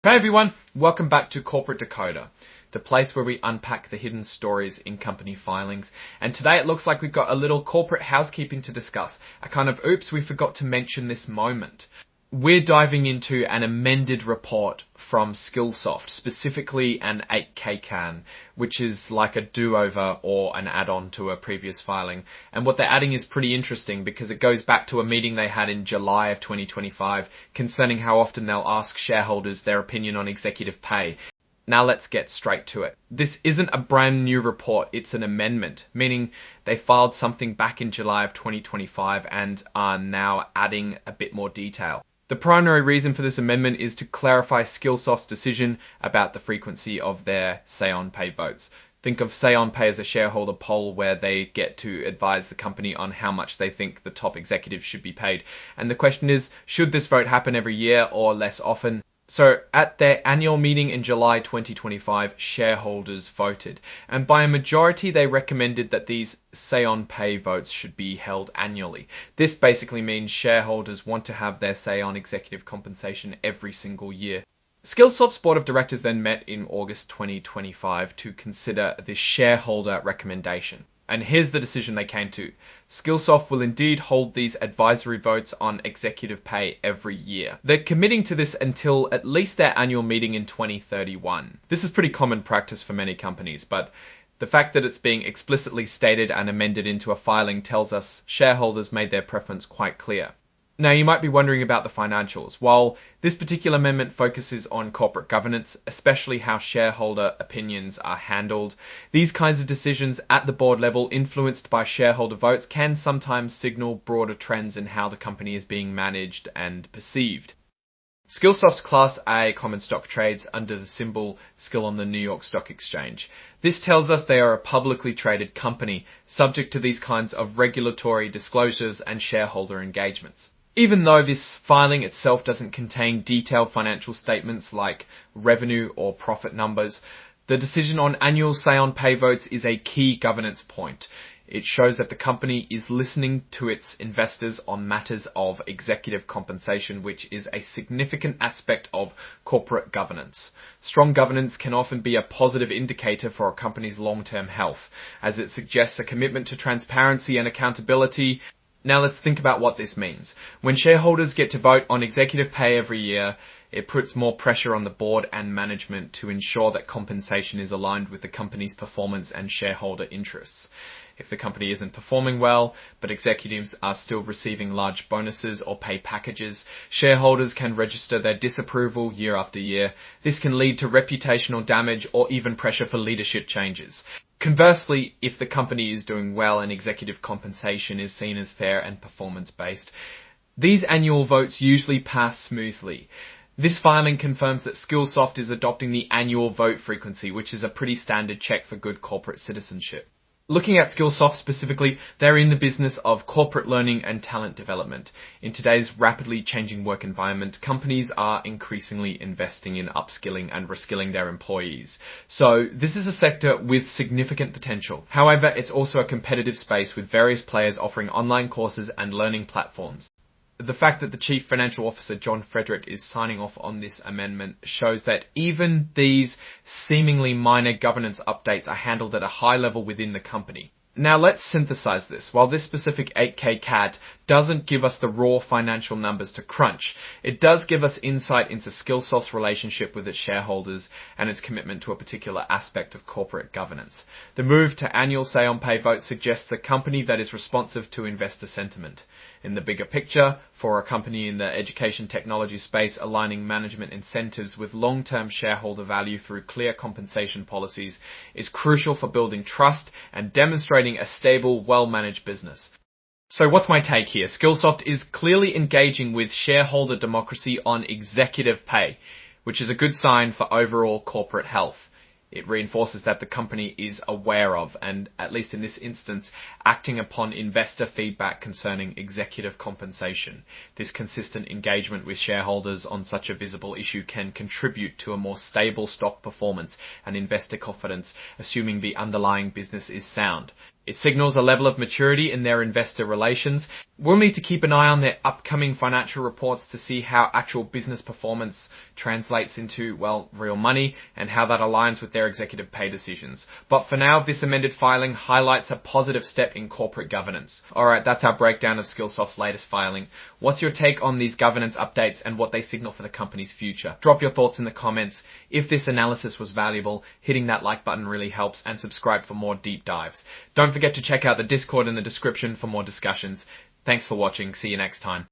Hey everyone, welcome back to Corporate Decoder, the place where we unpack the hidden stories in company filings. And today it looks like we've got a little corporate housekeeping to discuss. A kind of oops, we forgot to mention this moment. We're diving into an amended report from Skillsoft, specifically an 8K can, which is like a do-over or an add-on to a previous filing. And what they're adding is pretty interesting because it goes back to a meeting they had in July of 2025 concerning how often they'll ask shareholders their opinion on executive pay. Now let's get straight to it. This isn't a brand new report, it's an amendment, meaning they filed something back in July of 2025 and are now adding a bit more detail. The primary reason for this amendment is to clarify Skillsoft's decision about the frequency of their say-on-pay votes. Think of say-on-pay as a shareholder poll where they get to advise the company on how much they think the top executives should be paid. And the question is, should this vote happen every year or less often? So at their annual meeting in July 2025, shareholders voted, and by a majority they recommended that these say-on-pay votes should be held annually. This basically means shareholders want to have their say on executive compensation every single year. Skillsoft's board of directors then met in August 2025 to consider this shareholder recommendation. And here's the decision they came to. Skillsoft will indeed hold these advisory votes on executive pay every year. They're committing to this until at least their annual meeting in 2031. This is pretty common practice for many companies, but the fact that it's being explicitly stated and amended into a filing tells us shareholders made their preference quite clear. Now, you might be wondering about the financials. While this particular amendment focuses on corporate governance, especially how shareholder opinions are handled, these kinds of decisions at the board level influenced by shareholder votes can sometimes signal broader trends in how the company is being managed and perceived. Skillsoft's Class A common stock trades under the symbol SKILL on the New York Stock Exchange. This tells us they are a publicly traded company, subject to these kinds of regulatory disclosures and shareholder engagements. Even though this filing itself doesn't contain detailed financial statements like revenue or profit numbers, the decision on annual say-on-pay votes is a key governance point. It shows that the company is listening to its investors on matters of executive compensation, which is a significant aspect of corporate governance. Strong governance can often be a positive indicator for a company's long-term health, as it suggests a commitment to transparency and accountability. Now let's think about what this means. When shareholders get to vote on executive pay every year, it puts more pressure on the board and management to ensure that compensation is aligned with the company's performance and shareholder interests. If the company isn't performing well, but executives are still receiving large bonuses or pay packages, shareholders can register their disapproval year after year. This can lead to reputational damage or even pressure for leadership changes. Conversely, if the company is doing well and executive compensation is seen as fair and performance-based, these annual votes usually pass smoothly. This filing confirms that Skillsoft is adopting the annual vote frequency, which is a pretty standard check for good corporate citizenship. Looking at Skillsoft specifically, they're in the business of corporate learning and talent development. In today's rapidly changing work environment, companies are increasingly investing in upskilling and reskilling their employees. So this is a sector with significant potential. However, it's also a competitive space with various players offering online courses and learning platforms. The fact that the Chief Financial Officer, John Frederick, is signing off on this amendment shows that even these seemingly minor governance updates are handled at a high level within the company. Now let's synthesize this. While this specific 8K CAD doesn't give us the raw financial numbers to crunch, it does give us insight into Skillsoft's relationship with its shareholders and its commitment to a particular aspect of corporate governance. The move to annual say-on-pay votes suggests a company that is responsive to investor sentiment. In the bigger picture, for a company in the education technology space, aligning management incentives with long-term shareholder value through clear compensation policies is crucial for building trust and demonstrating a stable, well-managed business. So what's my take here? Skillsoft is clearly engaging with shareholder democracy on executive pay, which is a good sign for overall corporate health. It reinforces that the company is aware of, and at least in this instance, acting upon investor feedback concerning executive compensation. This consistent engagement with shareholders on such a visible issue can contribute to a more stable stock performance and investor confidence, assuming the underlying business is sound. It signals a level of maturity in their investor relations. We'll need to keep an eye on their upcoming financial reports to see how actual business performance translates into, well, real money and how that aligns with their executive pay decisions. But for now, this amended filing highlights a positive step in corporate governance. Alright, that's our breakdown of Skillsoft's latest filing. What's your take on these governance updates and what they signal for the company's future? Drop your thoughts in the comments. If this analysis was valuable, hitting that like button really helps, and subscribe for more deep dives. Don't forget to check out the Discord in the description for more discussions. Thanks for watching. See you next time.